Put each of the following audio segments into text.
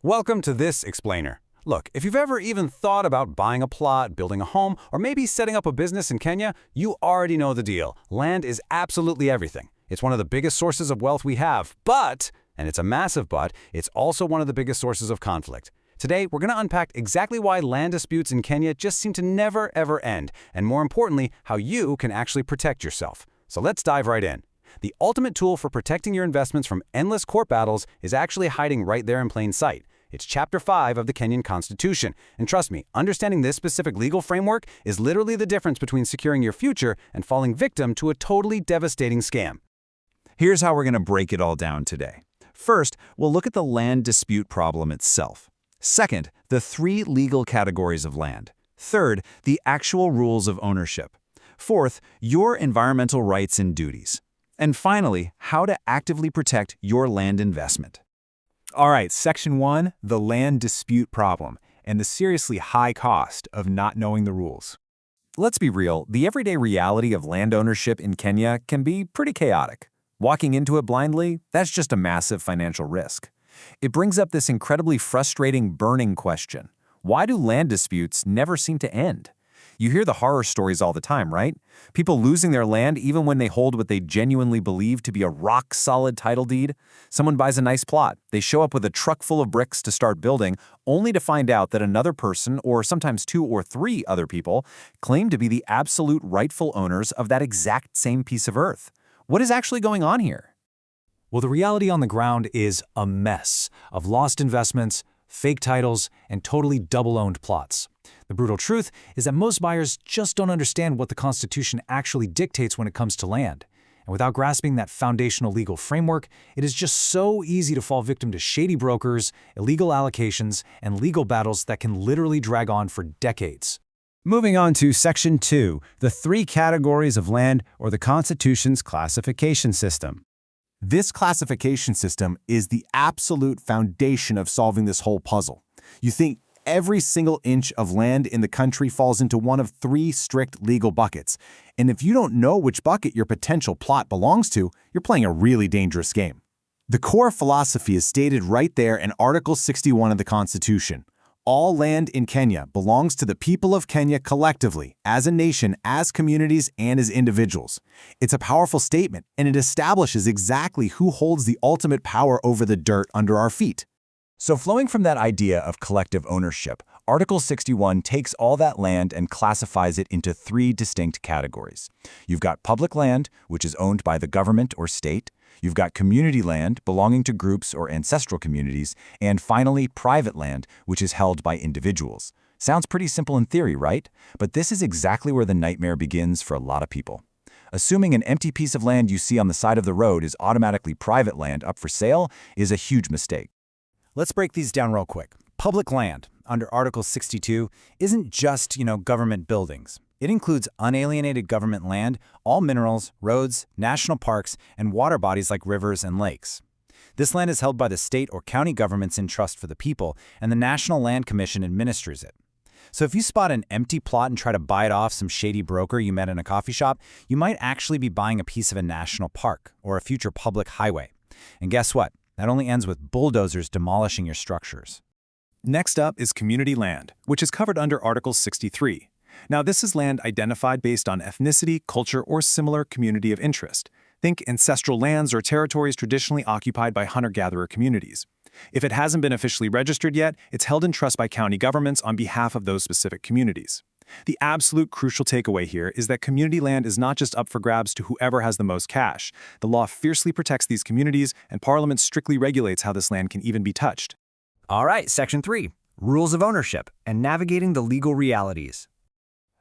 Welcome to this explainer. Look, if you've ever even thought about buying a plot, building a home, or maybe setting up a business in Kenya, you already know the deal. Land is absolutely everything. It's one of the biggest sources of wealth we have, but, and it's a massive but, it's also one of the biggest sources of conflict. Today, we're going to unpack exactly why land disputes in Kenya just seem to never, ever end, and more importantly, how you can actually protect yourself. So let's dive right in. The ultimate tool for protecting your investments from endless court battles is actually hiding right there in plain sight. It's Chapter 5 of the Kenyan Constitution. And trust me, understanding this specific legal framework is literally the difference between securing your future and falling victim to a totally devastating scam. Here's how we're going to break it all down today. First, we'll look at the land dispute problem itself. Second, the three legal categories of land. Third, the actual rules of ownership. Fourth, your environmental rights and duties. And finally, how to actively protect your land investment. All right, Section 1, the land dispute problem, and the seriously high cost of not knowing the rules. Let's be real, the everyday reality of land ownership in Kenya can be pretty chaotic. Walking into it blindly, that's just a massive financial risk. It brings up this incredibly frustrating, burning question. Why do land disputes never seem to end? You hear the horror stories all the time, right? People losing their land even when they hold what they genuinely believe to be a rock-solid title deed. Someone buys a nice plot. They show up with a truck full of bricks to start building, only to find out that another person, or sometimes two or three other people, claim to be the absolute rightful owners of that exact same piece of earth. What is actually going on here? Well, the reality on the ground is a mess of lost investments, fake titles, and totally double-owned plots. The brutal truth is that most buyers just don't understand what the Constitution actually dictates when it comes to land. And without grasping that foundational legal framework, it is just so easy to fall victim to shady brokers, illegal allocations, and legal battles that can literally drag on for decades. Moving on to Section 2, the three categories of land or the Constitution's classification system. This classification system is the absolute foundation of solving this whole puzzle. You think every single inch of land in the country falls into one of three strict legal buckets. And if you don't know which bucket your potential plot belongs to, you're playing a really dangerous game. The core philosophy is stated right there in Article 61 of the Constitution. All land in Kenya belongs to the people of Kenya collectively, as a nation, as communities, and as individuals. It's a powerful statement, and it establishes exactly who holds the ultimate power over the dirt under our feet. So flowing from that idea of collective ownership, Article 61 takes all that land and classifies it into three distinct categories. You've got public land, which is owned by the government or state. You've got community land, belonging to groups or ancestral communities. And finally, private land, which is held by individuals. Sounds pretty simple in theory, right? But this is exactly where the nightmare begins for a lot of people. Assuming an empty piece of land you see on the side of the road is automatically private land up for sale is a huge mistake. Let's break these down real quick. Public land, under Article 62, isn't just, government buildings. It includes unalienated government land, all minerals, roads, national parks, and water bodies like rivers and lakes. This land is held by the state or county governments in trust for the people, and the National Land Commission administers it. So if you spot an empty plot and try to buy it off some shady broker you met in a coffee shop, you might actually be buying a piece of a national park or a future public highway. And guess what? That only ends with bulldozers demolishing your structures. Next up is community land, which is covered under Article 63. Now, this is land identified based on ethnicity, culture, or similar community of interest. Think ancestral lands or territories traditionally occupied by hunter-gatherer communities. If it hasn't been officially registered yet, it's held in trust by county governments on behalf of those specific communities. The absolute crucial takeaway here is that community land is not just up for grabs to whoever has the most cash. The law fiercely protects these communities, and Parliament strictly regulates how this land can even be touched. All right, Section 3, rules of ownership and navigating the legal realities.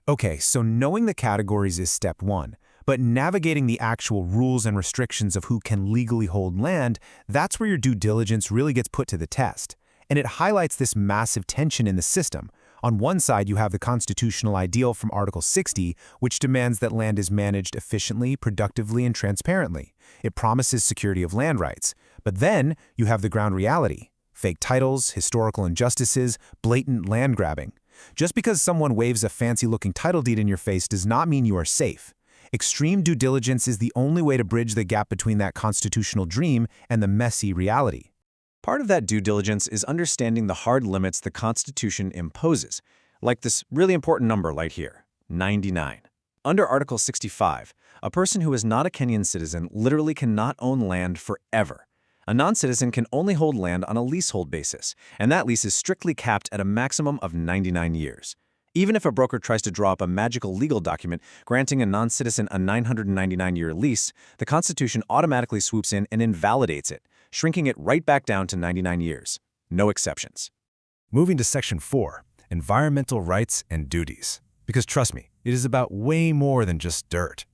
Okay, so knowing the categories is step one, but navigating the actual rules and restrictions of who can legally hold land, that's where your due diligence really gets put to the test. And it highlights this massive tension in the system. On one side, you have the constitutional ideal from Article 60, which demands that land is managed efficiently, productively, and transparently. It promises security of land rights. But then you have the ground reality: fake titles, historical injustices, blatant land grabbing. Just because someone waves a fancy-looking title deed in your face does not mean you are safe. Extreme due diligence is the only way to bridge the gap between that constitutional dream and the messy reality. Part of that due diligence is understanding the hard limits the Constitution imposes, like this really important number right here, 99. Under Article 65, a person who is not a Kenyan citizen literally cannot own land forever. A non-citizen can only hold land on a leasehold basis, and that lease is strictly capped at a maximum of 99 years. Even if a broker tries to draw up a magical legal document granting a non-citizen a 999-year lease, the Constitution automatically swoops in and invalidates it, shrinking it right back down to 99 years. No exceptions. Moving to Section 4, Environmental Rights and Duties. Because trust me, it is about way more than just dirt.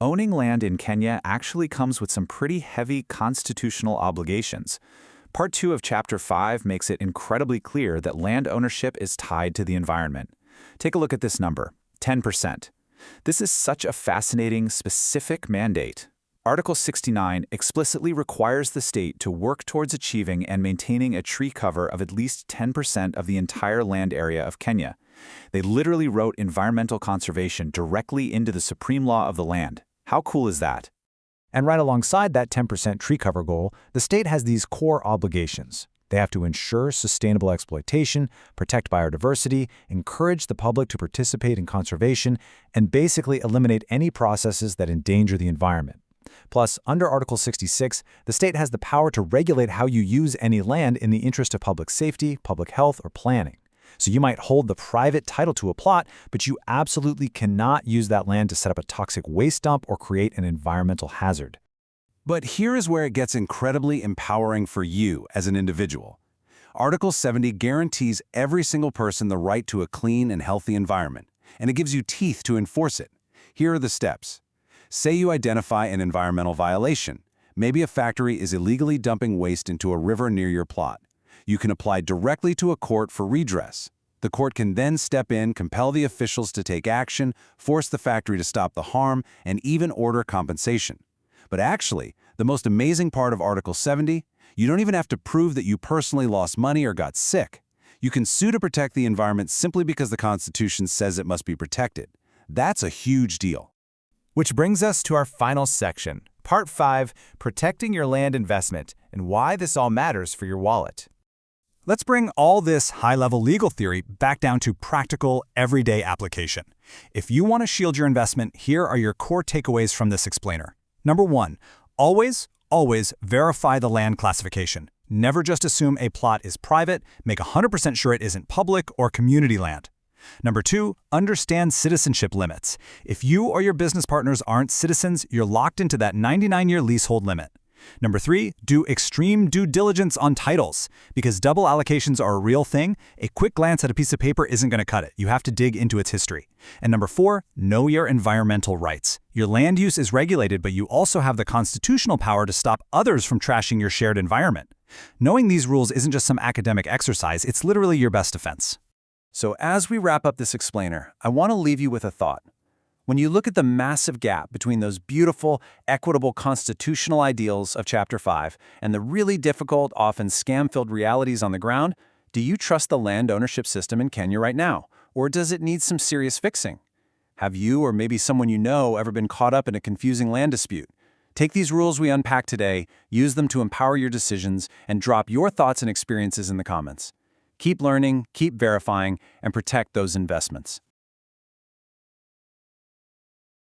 Owning land in Kenya actually comes with some pretty heavy constitutional obligations. Part 2 of Chapter 5 makes it incredibly clear that land ownership is tied to the environment. Take a look at this number, 10%. This is such a fascinating, specific mandate. Article 69 explicitly requires the state to work towards achieving and maintaining a tree cover of at least 10% of the entire land area of Kenya. They literally wrote environmental conservation directly into the supreme law of the land. How cool is that? And right alongside that 10% tree cover goal, the state has these core obligations. They have to ensure sustainable exploitation, protect biodiversity, encourage the public to participate in conservation, and basically eliminate any processes that endanger the environment. Plus, under Article 66, the state has the power to regulate how you use any land in the interest of public safety, public health, or planning. So you might hold the private title to a plot, but you absolutely cannot use that land to set up a toxic waste dump or create an environmental hazard. But here is where it gets incredibly empowering for you as an individual. Article 70 guarantees every single person the right to a clean and healthy environment, and it gives you teeth to enforce it. Here are the steps. Say you identify an environmental violation. Maybe a factory is illegally dumping waste into a river near your plot. You can apply directly to a court for redress. The court can then step in, compel the officials to take action, force the factory to stop the harm, and even order compensation. But actually, the most amazing part of Article 70, you don't even have to prove that you personally lost money or got sick. You can sue to protect the environment simply because the Constitution says it must be protected. That's a huge deal. Which brings us to our final section, Part 5, Protecting Your Land Investment, and why this all matters for your wallet. Let's bring all this high-level legal theory back down to practical, everyday application. If you want to shield your investment, here are your core takeaways from this explainer. Number 1, always verify the land classification. Never just assume a plot is private, make 100% sure it isn't public or community land. Number 2, understand citizenship limits. If you or your business partners aren't citizens, you're locked into that 99-year leasehold limit. Number 3, do extreme due diligence on titles. Because double allocations are a real thing, a quick glance at a piece of paper isn't going to cut it. You have to dig into its history. And number 4, know your environmental rights. Your land use is regulated, but you also have the constitutional power to stop others from trashing your shared environment. Knowing these rules isn't just some academic exercise, it's literally your best defense. So as we wrap up this explainer, I want to leave you with a thought. When you look at the massive gap between those beautiful, equitable constitutional ideals of Chapter 5 and the really difficult, often scam-filled realities on the ground, do you trust the land ownership system in Kenya right now? Or does it need some serious fixing? Have you or maybe someone you know ever been caught up in a confusing land dispute? Take these rules we unpacked today, use them to empower your decisions, and drop your thoughts and experiences in the comments. Keep learning, keep verifying, and protect those investments.